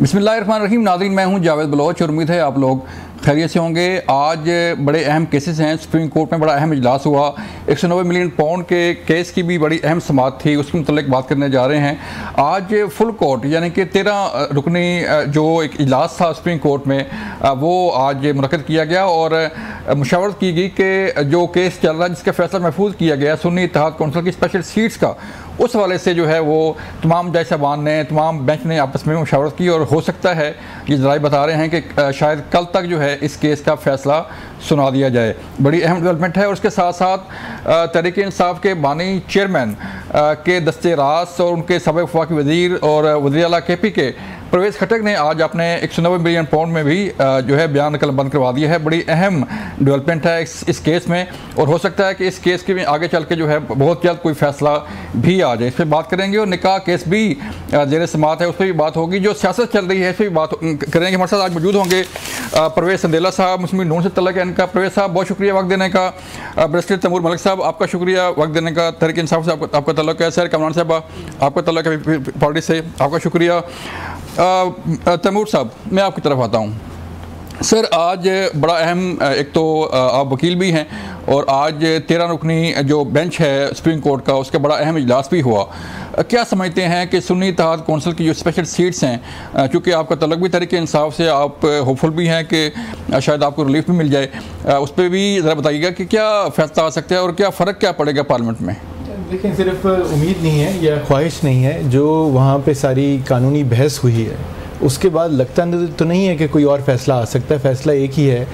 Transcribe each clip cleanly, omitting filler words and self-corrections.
बिस्मिल्लाहिर्रहमानिर्रहीम। नाज़रीन, मैं हूं जावेद बलोच और उम्मीद है आप लोग खैरियत से होंगे। आज बड़े अहम केसेस हैं। सुप्रीम कोर्ट में बड़ा अहम इजलास हुआ। 190 मिलियन पाउंड के केस की भी बड़ी अहम समाअत थी, उसके मुतल्लिक बात करने जा रहे हैं। आज फुल कोर्ट यानी कि 13 रुकनी जो एक इजलास था सुप्रीम कोर्ट में, वो आज मुनक़्क़िद किया गया और मुशावरत की गई कि जो केस चल रहा है जिसका फैसला महफूज किया गया सुन्नी इत्तेहाद कौंसिल की स्पेशल सीट्स का, उस हवाले से जो है वो तमाम जज साहबान ने, तमाम बेंच ने आपस में मुशावरत की और हो सकता है ये जराए बता रहे हैं कि शायद कल तक जो है इस केस का फैसला सुना दिया जाए। बड़ी अहम डेवलपमेंट है। और उसके साथ साथ तहरीक इंसाफ के बानी चेयरमैन के दस्ते रास और उनके सबक वफाकी वज़ीर और वज़ीर आला KP के परवेज़ खट्टक ने आज अपने 190 मिलियन पाउंड में भी जो है बयान कलमबंद करवा दिया है। बड़ी अहम डेवलपमेंट है इस केस में और हो सकता है कि इस केस के में आगे चल के जो है बहुत जल्द कोई फैसला भी आ जाए। इस पर बात करेंगे और निकाह केस भी ज़ेर समाअत है, उस पर भी बात होगी। जो सियासत चल रही है इस पर भी बात करेंगे। हमारे साथ आज मौजूद होंगे परवेज़ संदेला साहब, मुस्लिम लीग नून से तल्लुक़ है इनका। परवेज़ साहब बहुत शुक्रिया वक्त देने का। बैरिस्टर तैमूर मलिक साहब आपका शुक्रिया वक्त देने का, तहरीक इंसाफ से आपका तल्लुक़ है। सर कमरान साहब आपका तल्लुक़ है पार्टी से, आपका शुक्रिया। तैमूर साहब मैं आपकी तरफ आता हूँ। सर आज बड़ा अहम, एक तो आप वकील भी हैं और आज 13 रुकनी जो बेंच है सुप्रीम कोर्ट का, उसका बड़ा अहम इजलास भी हुआ। क्या समझते हैं कि सुन्नी इत्तेहाद कौंसिल की जो स्पेशल सीट्स हैं, चूँकि आपका तल्लुक़ भी तहरीक इंसाफ से, आप होपफुल भी हैं कि शायद आपको रिलीफ भी मिल जाए, उस पर भी ज़रा बताइएगा कि क्या फैसला आ सकता है और क्या फ़र्क क्या पड़ेगा पार्लियामेंट में? देखिए, सिर्फ उम्मीद नहीं है या ख्वाहिश नहीं है, जो वहाँ पे सारी कानूनी बहस हुई है उसके बाद लगता तो नहीं है कि कोई और फैसला आ सकता है। फैसला एक ही है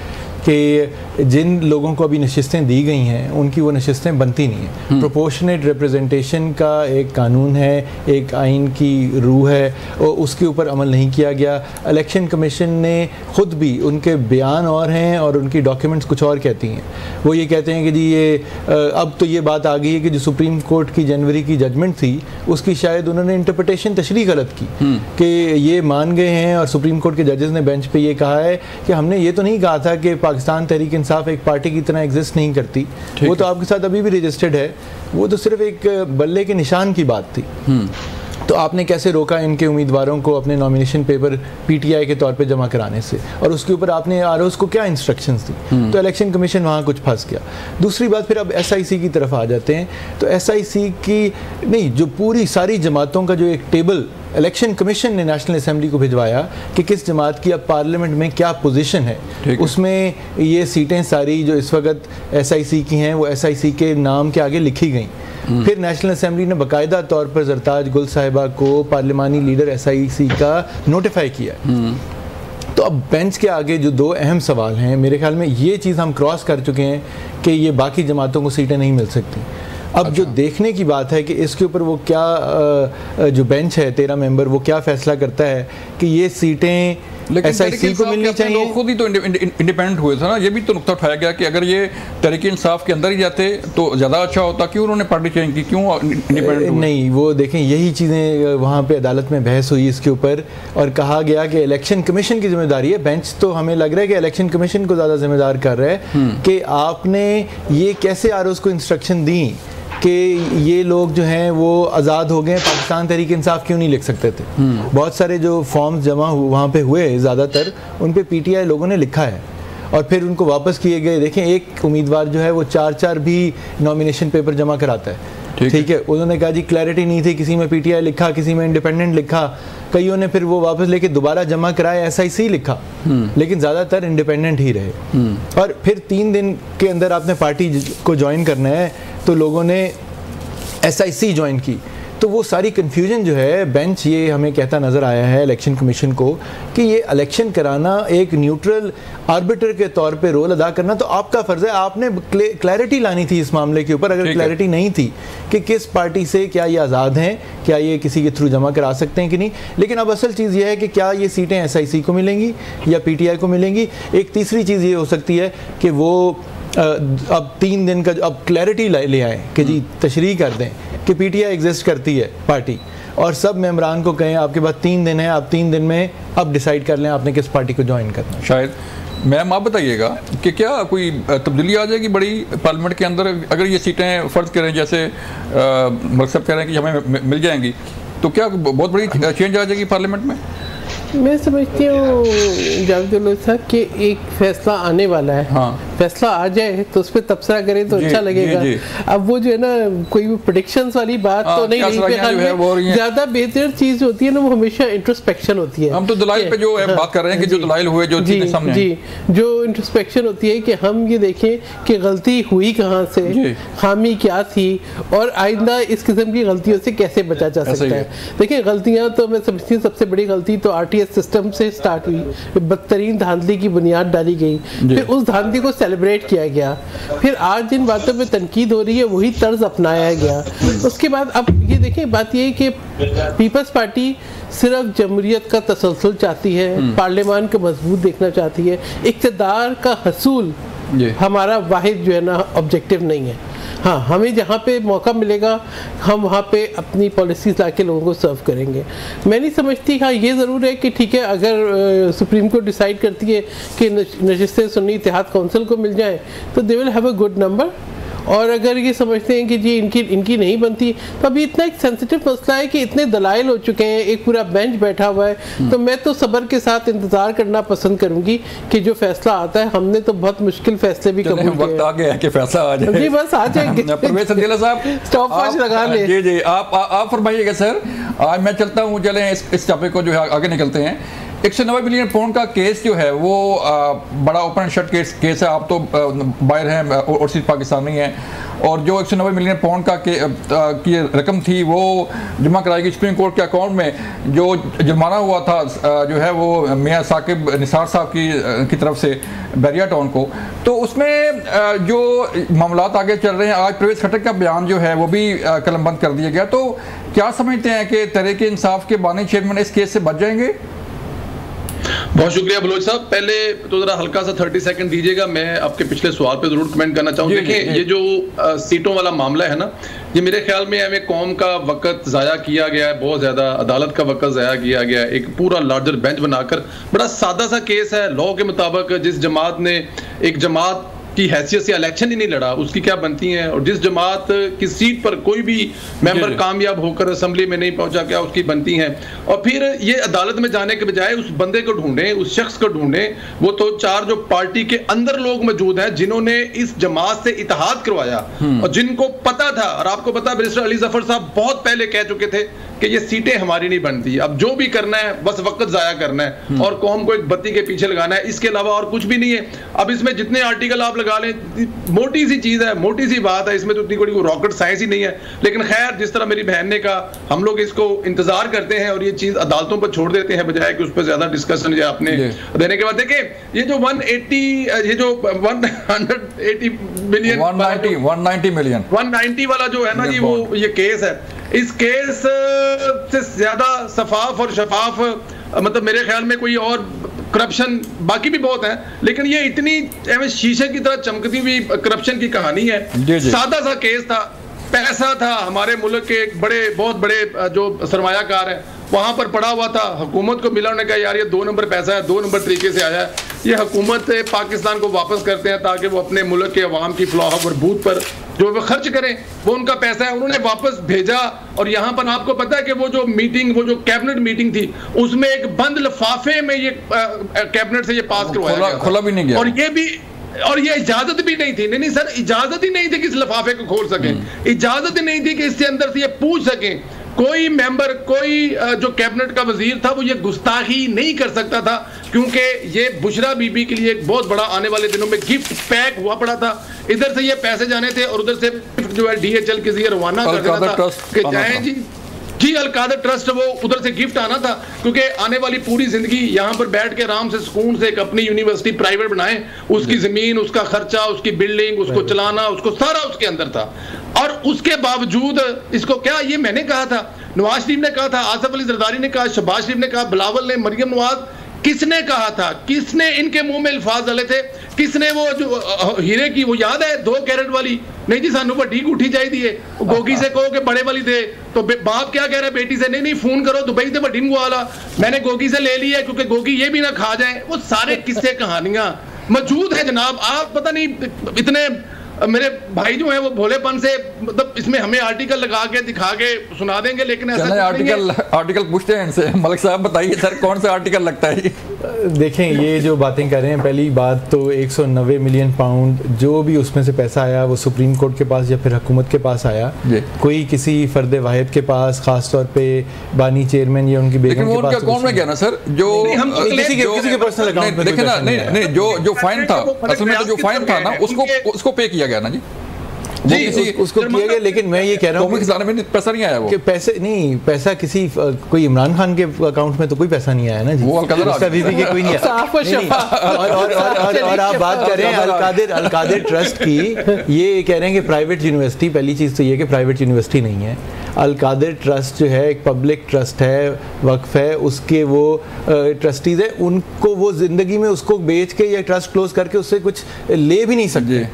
कि जिन लोगों को अभी नशिस्तें दी गई हैं उनकी वो नशिस्तें बनती नहीं हैं। प्रोपोर्शनेट रिप्रेजेंटेशन का एक कानून है, एक आइन की रूह है और उसके ऊपर अमल नहीं किया गया। इलेक्शन कमीशन ने ख़ुद भी, उनके बयान और हैं और उनकी डॉक्यूमेंट्स कुछ और कहती हैं। वो ये कहते हैं कि जी ये अब तो ये बात आ गई है कि जो सुप्रीम कोर्ट की जनवरी की जजमेंट थी उसकी शायद उन्होंने इंटरप्रटेशन तशरीह गलत की कि ये मान गए हैं और सुप्रीम कोर्ट के जजेस ने बेंच पे ये कहा है कि हमने ये तो नहीं कहा था कि पाकिस्तान तहरीक इंसाफ एक पार्टी की तरह एग्जिस्ट नहीं करती, वो तो आपके साथ अभी भी रजिस्टर्ड है, वो तो सिर्फ एक बल्ले के निशान की बात थी। तो आपने कैसे रोका इनके उम्मीदवारों को अपने नॉमिनेशन पेपर PTI के तौर पे जमा कराने से, और उसके ऊपर आपने ROs को क्या इंस्ट्रक्शंस दी? तो इलेक्शन कमीशन वहाँ कुछ फंस गया। दूसरी बात, फिर अब SIC की तरफ आ जाते हैं। तो SIC की नहीं, जो पूरी सारी जमातों का जो एक टेबल इलेक्शन कमीशन ने नेशनल असेंबली को भिजवाया कि किस जमात की अब पार्लियामेंट में क्या पोजीशन है, उसमें ये सीटें सारी जो इस वक्त SIC की हैं वो SIC के नाम के आगे लिखी गई। फिर नेशनल असेंबली ने बाकायदा तौर पर जरताज गुल साहिबा को पार्लिमानी लीडर SIC का नोटिफाई किया। तो अब बेंच के आगे जो दो अहम सवाल हैं, मेरे ख्याल में ये चीज़ हम क्रॉस कर चुके हैं कि ये बाकी जमातों को सीटें नहीं मिल सकती। अब जो देखने की बात है कि इसके ऊपर वो क्या, जो बेंच है 13 मेंबर, वो क्या फैसला करता है कि ये सीटें SIC को मिलनी चाहिए। लोग खुद ही तो इंडिपेंडेंट हुए थे ना, ये भी तो नुकता उठाया गया कि अगर ये तहरीक इंसाफ के अंदर ही जाते तो ज़्यादा अच्छा होता। क्यों उन्होंने पार्टी चेंज की, क्यों इंडिपेंडेंट हुए? नहीं, वो देखें यही चीज़ें वहाँ पे अदालत में बहस हुई इसके ऊपर और कहा गया कि इलेक्शन कमीशन की जिम्मेदारी है। बेंच तो हमें लग रहा है कि इलेक्शन कमीशन को ज़्यादा जिम्मेदार कर रहा है कि आपने ये कैसे ROs को इंस्ट्रक्शन दी कि ये लोग जो हैं वो आज़ाद हो गए, पाकिस्तान तहरीक इंसाफ क्यों नहीं लिख सकते थे? बहुत सारे जो फॉर्म्स जमा वहाँ पे हुए, ज़्यादातर उन पे PTI लोगों ने लिखा है और फिर उनको वापस किए गए। देखें, एक उम्मीदवार जो है वो 4-4 भी नॉमिनेशन पेपर जमा कराता है, ठीक है। उन्होंने कहा जी क्लैरिटी नहीं थी, किसी में PTI लिखा, किसी में इंडिपेंडेंट लिखा, कईयों ने फिर वो वापस लेके दोबारा जमा कराए SIC लिखा, लेकिन ज़्यादातर इंडिपेंडेंट ही रहे। और फिर 3 दिन के अंदर आपने पार्टी को ज्वाइन करना है तो लोगों ने SIC ज्वाइन की। तो वो सारी कन्फ्यूजन जो है, बेंच ये हमें कहता नज़र आया है इलेक्शन कमीशन को कि ये इलेक्शन कराना, एक न्यूट्रल आर्बिटर के तौर पे रोल अदा करना तो आपका फ़र्ज़ है। आपने क्लैरिटी लानी थी इस मामले के ऊपर। अगर क्लैरिटी नहीं थी कि किस पार्टी से क्या ये आज़ाद हैं, क्या ये किसी के थ्रू जमा करा सकते हैं कि नहीं। लेकिन अब असल चीज़ ये है कि क्या ये सीटें SIC को मिलेंगी या PTI को मिलेंगी। एक तीसरी चीज़ ये हो सकती है कि वो अब 3 दिन का अब क्लैरिटी ले आए कि जी तशरीह कर दें कि PTI एग्जिस्ट करती है पार्टी, और सब मेंबरान को कहें आपके पास 3 दिन है, आप 3 दिन में अब डिसाइड कर लें आपने किस पार्टी को ज्वाइन करना है। शायद मैम आप बताइएगा कि क्या कोई तब्दीली आ जाएगी बड़ी पार्लियामेंट के अंदर अगर ये सीटें फ़र्ज़ करें जैसे मलिक साहब कह रहे हैं कि हमें मिल जाएंगी, तो क्या बहुत बड़ी चेंज आ जाएगी पार्लियामेंट में? मैं समझती हूँ जावेद साहब कि एक फैसला आने वाला है। हाँ। फैसला आ जाए तो उस पर तबसरा करें तो अच्छा लगेगा। अब वो जो है ना कोई प्रेडिक्शंस वाली बात तो नहीं रही। ज्यादा बेहतर चीज होती है ना वो हमेशा इंट्रोस्पेक्शन होती है। हम तो दलाइल पे जो है बात कर रहे हैं कि जो दलाइल हुए जो चीजें सामने जी जो इंट्रोस्पेक्शन होती है कि हम ये देखें कि गलती हुई कहाँ से, खामी क्या थी और आइंदा इस किस्म की गलतियों से कैसे बचा जा सकता है। देखिए गलतियां तो मैं समझती हूँ सबसे बड़ी गलती तो आरटीएस सिस्टम से स्टार्ट हुई, बदतरीन धांधली की बुनियाद डाली गई, फिर उस धांधली को सेलिब्रेट किया गया, फिर आज जिन बातों पे तनकीद हो रही है वही तर्ज अपनाया गया। उसके बाद अब ये देखें बात ये है कि पीपल्स पार्टी सिर्फ जमहूरियत का तसलसल चाहती है, पार्लियामान को मजबूत देखना चाहती है, इक़्तिदार का हसूल हमारा वाहिद जो है ना ऑब्जेक्टिव नहीं है। हाँ, हमें जहाँ पे मौका मिलेगा हम वहाँ पे अपनी पॉलिसीज़ लाके लोगों को सर्व करेंगे। मैं नहीं समझती, हाँ ये ज़रूर है कि ठीक है अगर सुप्रीम कोर्ट डिसाइड करती है कि नशिस्तें सुन्नी इत्तेहाद काउंसिल को मिल जाएँ तो they will have a good number, और अगर ये समझते हैं कि जी इनकी नहीं बनती तो अभी इतना एक सेंसिटिव मसला है कि इतने दलाइल हो चुके हैं, एक पूरा बेंच बैठा हुआ है, तो मैं तो सब्र के साथ इंतजार करना पसंद करूंगी कि जो फैसला आता है। हमने तो बहुत मुश्किल फैसले भी कबूल किए, वक्त आ गया है कि फैसला आ जाए। जी बस आ जाएंगे। परवेज सदीला साहब स्टॉप वॉच लगा ले। जी जी आप फरमाइएगा सर। आज मैं चलता हूँ, चलें इस टॉपिक को जो है आगे निकलते हैं। 190 बिलियन पाउंड का केस जो है वो बड़ा ओपन शट केस है। आप तो बाहर हैं और सिर्फ पाकिस्तानी हैं, और जो 190 मिलियन पाउंड की रकम थी वो जमा कराई गई सुप्रीम कोर्ट के अकाउंट में। जो जुर्माना हुआ था जो है वो मियां साकिब निसार साहब की तरफ से बैरिया टाउन को, तो उसमें जो मामलात आगे चल रहे हैं, आज परवेज खट्टर का बयान जो है वो भी कलमबंद कर दिया गया। तो क्या समझते हैं कि तहरीक इंसाफ के बानी चेयरमैन इस केस से बच जाएंगे? बहुत शुक्रिया बलोच साहब। पहले तो जरा हल्का सा 30 सेकंड दीजिएगा, मैं आपके पिछले सवाल पे जरूर कमेंट करना चाहूँ। देखिए ये जो सीटों वाला मामला है ना, ये मेरे ख्याल में हमें कौम का वक्त ज़ाया किया गया है, बहुत ज़्यादा अदालत का वक्त ज़ाया किया गया है। एक पूरा लार्जर बेंच बनाकर बड़ा सादा सा केस है। लॉ के मुताबिक जिस जमात ने एक जमात की हैसियत से इलेक्शन ही नहीं लड़ा उसकी क्या बनती हैं, और जिस जमात की सीट पर कोई भी मेंबर कामयाब होकर असेंबली में नहीं पहुंचा क्या उसकी बनती हैं। और फिर ये अदालत में जाने के बजाय उस बंदे को ढूंढें, उस शख्स को ढूंढें, वो तो चार जो पार्टी के अंदर लोग मौजूद हैं जिन्होंने इस जमात से इत्तेहाद करवाया और जिनको पता था, और आपको पता बैरिस्टर अली जफर साहब बहुत पहले कह चुके थे कि ये सीटें हमारी नहीं बनती, अब जो भी करना है बस वक्त जाया करना है और कौम को एक बत्ती के पीछे लगाना है, इसके अलावा और कुछ भी नहीं है। अब इसमें जितने आर्टिकल आप लगा लें, मोटी सी चीज है, मोटी सी बात है, इसमें तो इतनी कोई रॉकेट साइंस ही नहीं है। लेकिन खैर, जिस तरह मेरी बहन ने कहा, हम लोग इसको इंतजार करते हैं और ये चीज अदालतों पर छोड़ देते हैं बजाय कि उस पर ज्यादा डिस्कशन या अपने देने के बाद। देखिए ये जो 180 बिलियन 190 वाला जो है ना जी, वो ये केस है, इस केस से ज्यादा शफाफ और शफाफ मतलब मेरे ख्याल में कोई और करप्शन बाकी भी बहुत है, लेकिन ये इतनी शीशे की तरह चमकती हुई करप्शन की कहानी है। सादा सा केस था, पैसा था हमारे मुल्क के बहुत बड़े जो सरमायाकार है वहां पर पड़ा हुआ था, हुकूमत को मिला, उन्होंने कहा यार ये 2 नंबर पैसा है, 2 नंबर तरीके से आया है, ये हुकूमत पाकिस्तान को वापस करते हैं ताकि वो अपने मुल्क के अवाम की फलाह और बहबूद पर जो वो खर्च करें, वो उनका पैसा है, उन्होंने वापस भेजा। और यहाँ पर आपको पता है कि वो जो कैबिनेट मीटिंग थी उसमें एक बंद लिफाफे में ये कैबिनेट से ये पास करवाया गया, खुला भी नहीं गया, और ये इजाजत भी नहीं थी। नहीं सर, इजाजत ही नहीं थी कि इस लिफाफे को खोल सकें, इजाजत ही नहीं थी कि इसके अंदर से ये पूछ सकें। कोई मेंबर, कोई जो कैबिनेट का वजीर था वो ये गुस्ताखी नहीं कर सकता था, क्योंकि ये बुशरा बीबी के लिए एक बहुत बड़ा आने वाले दिनों में गिफ्ट पैक हुआ पड़ा था। इधर से ये पैसे जाने थे और उधर से जो है DHL के जरिए रवाना कर देना था कि जाएं जी अलकादर ट्रस्ट, वो उधर से गिफ्ट आना था, क्योंकि आने वाली पूरी जिंदगी यहाँ पर बैठ के आराम से सुकून से एक अपनी यूनिवर्सिटी प्राइवेट बनाएं, उसकी जमीन, उसका खर्चा, उसकी बिल्डिंग, उसको चलाना, उसको सारा उसके अंदर था। और उसके बावजूद इसको क्या, ये मैंने कहा था, नवाज शरीफ ने कहा था, आसिफ अली जरदारी ने कहा, शहबाज शरीफ ने कहा, बिलावल ने, मरियम नवाज, किसने कहा था, किसने इनके मुंह में अल्फाज डाले थे, किसने वो जो हीरे की वो याद है 2 कैरेट वाली, नहीं जी सानू बड़ी गुठी चाहिए, गोगी से कहो कि बड़े वाली दे, तो बाप क्या कह रहा है बेटी से, नहीं फोन करो दुबई से बड़ी मंगवा, मैंने गोगी से ले लिया क्योंकि गोगी ये भी ना खा जाए। वो सारे किस्से कहानियां मौजूद है जनाब, आप पता नहीं इतने मेरे भाई जो हैं वो भोलेपन से मतलब इसमें हमें आर्टिकल लगा के दिखा के सुना देंगे, लेकिन ऐसा आर्टिकल पूछते हैं इनसे। मलिक साहब बताइए सर, कौन सा आर्टिकल लगता है? देखें, ये जो बातें कर रहे हैं, पहली बात तो 190 मिलियन पाउंड जो भी उसमें से पैसा आया वो सुप्रीम कोर्ट के पास या फिर हुकूमत के पास आया, कोई किसी फर्द वाहिद के पास, खास तौर पे बानी चेयरमैन या उनकी बेगम के पास अकाउंट में गया ना सर, जो किसी के पर्सनल अकाउंट में देखिए ना, नहीं जो फाइन था, असल में तो जो फाइन था ना उसको पे किया गया ना जी, उसको किया गया। लेकिन मैं ये कह रहा हूँ कि पैसा नहीं आया, वो पैसा किसी कोई इमरान खान के अकाउंट में तो कोई पैसा नहीं आया ना जी, वो बीबी के कोई नहीं आया। और आप बात कर रहे हैं अल-कादिर ट्रस्ट की, ये कह रहे हैं कि प्राइवेट यूनिवर्सिटी, पहली चीज़ तो ये कि प्राइवेट यूनिवर्सिटी नहीं है। अल-कादिर ट्रस्ट जो है एक पब्लिक ट्रस्ट है, वक्फ है, उसके वो ट्रस्टीज़ है, उनको वो ज़िंदगी में उसको बेच के या ट्रस्ट क्लोज करके उससे कुछ ले भी नहीं सकते,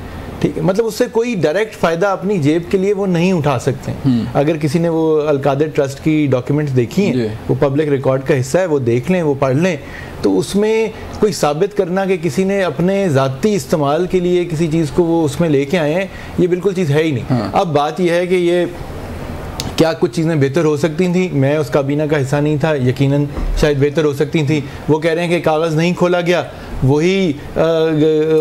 ठीक है, मतलब उससे कोई डायरेक्ट फ़ायदा अपनी जेब के लिए वो नहीं उठा सकते। अगर किसी ने वो अल-कादिर ट्रस्ट की डॉक्यूमेंट्स देखी हैं, वो पब्लिक रिकॉर्ड का हिस्सा है, वो देख लें, वो पढ़ लें, तो उसमें कोई साबित करना कि किसी ने अपने ज़ाती इस्तेमाल के लिए किसी चीज़ को वो उसमें लेके आए हैं, ये बिल्कुल चीज़ है ही नहीं। अब बात यह है कि ये क्या कुछ चीज़ें बेहतर हो सकती थी, मैं उस काबीना का हिस्सा नहीं था, यकीनन शायद बेहतर हो सकती थी। वो कह रहे हैं कि कागज़ नहीं खोला गया, वही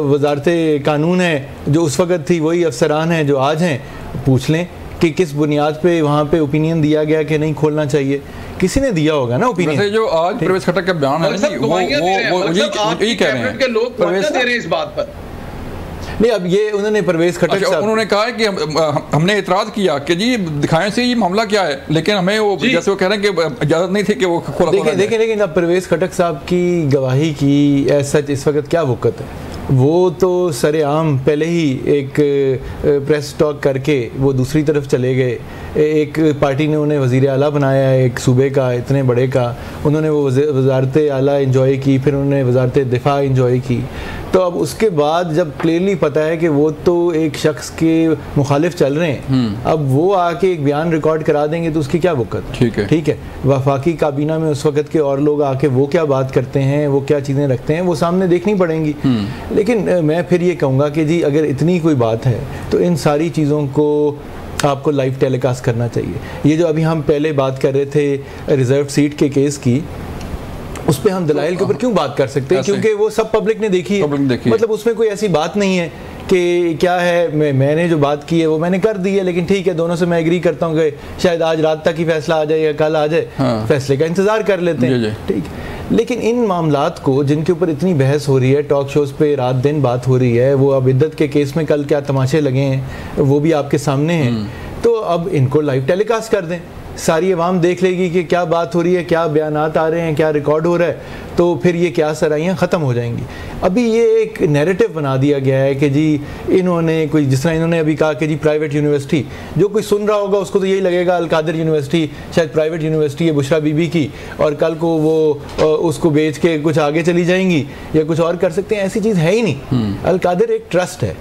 वजारत कानून है जो उस वक़्त थी, वही अफसरान हैं जो आज हैं, पूछ लें कि किस बुनियाद पे वहाँ पे ओपिनियन दिया गया कि नहीं खोलना चाहिए, किसी ने दिया होगा ना ओपिनियन। जो आज परवेज़ खट्टक का बयान है ना, वो यही कह रहे हैं, लोग दे रहे हैं इस बात पर। नहीं, अब ये उन्होंने परवेज़ खट्टक साहब उन्होंने कहा है कि हमने एतराज़ किया कि जी दिखाएं से ये मामला क्या है, लेकिन हमें वो जैसे वो कह रहे हैं कि इजाज़त नहीं थी कि वो खोला। देखें लेकिन अब परवेज़ खट्टक साहब की गवाही की ऐसा इस वक्त क्या वक़्त है, वो तो सरेआम पहले ही एक प्रेस टॉक करके वो दूसरी तरफ चले गए। एक पार्टी ने उन्हें वज़ीर आला बनाया है एक सूबे का, इतने बड़े का, उन्होंने वो वज़ारत आला इंजॉय की, फिर उन्होंने वज़ारत दिफा इंजॉय की। तो अब उसके बाद जब क्लियरली पता है कि वो तो एक शख्स के मुखालिफ चल रहे हैं, अब वो आके एक बयान रिकॉर्ड करा देंगे तो उसकी क्या वक़्त? ठीक है, वफाकी काबीना में उस वक़्त के और लोग आके वो क्या बात करते हैं, वो क्या चीज़ें रखते हैं, वो सामने देखनी पड़ेंगी। लेकिन मैं फिर ये कहूँगा कि जी अगर इतनी कोई बात है तो इन सारी चीज़ों को आपको लाइव टेलीकास्ट करना चाहिए। ये जो अभी हम पहले बात कर रहे थे रिजर्व सीट के केस की, उस पर हम दलाइल के ऊपर क्यों बात कर सकते हैं, क्योंकि वो सब पब्लिक ने देखी है, मतलब उसमें कोई ऐसी बात नहीं है कि क्या है, मैंने जो बात की है वो मैंने कर दी है। लेकिन ठीक है, दोनों से मैं एग्री करता हूँ कि शायद आज रात तक ही फैसला आ जाए या कल आ जाए, फैसले का इंतज़ार कर लेते हैं, ठीक। लेकिन इन मामलात को जिनके ऊपर इतनी बहस हो रही है, टॉक शोज़ पे रात दिन बात हो रही है, वो अब इद्दत के केस में कल क्या तमाशे लगे हैं वो भी आपके सामने हैं, तो अब इनको लाइव टेलीकास्ट कर दें, सारी अवाम देख लेगी कि क्या बात हो रही है, क्या बयानात आ रहे हैं, क्या रिकॉर्ड हो रहा है, तो फिर ये क्या सराइयाँ ख़त्म हो जाएंगी। अभी ये एक नैरेटिव बना दिया गया है कि जी इन्होंने कोई, जिस तरह इन्होंने अभी कहा कि जी प्राइवेट यूनिवर्सिटी, जो कोई सुन रहा होगा उसको तो यही लगेगा अल-कादिर यूनिवर्सिटी शायद प्राइवेट यूनिवर्सिटी है बुशरा बीबी की, और कल को वो उसको बेच के कुछ आगे चली जाएंगी या कुछ और कर सकते हैं, ऐसी चीज़ है ही नहीं। अल-कादिर एक ट्रस्ट है,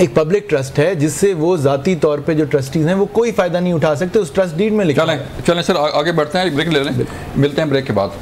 एक पब्लिक ट्रस्ट है, जिससे वो ज़ाती तौर पे जो ट्रस्टीज़ हैं वो कोई फ़ायदा नहीं उठा सकते, उस ट्रस्ट डीड में लिखा है। चलें सर आगे बढ़ते हैं, ब्रेक ले लें, मिलते हैं ब्रेक के बाद।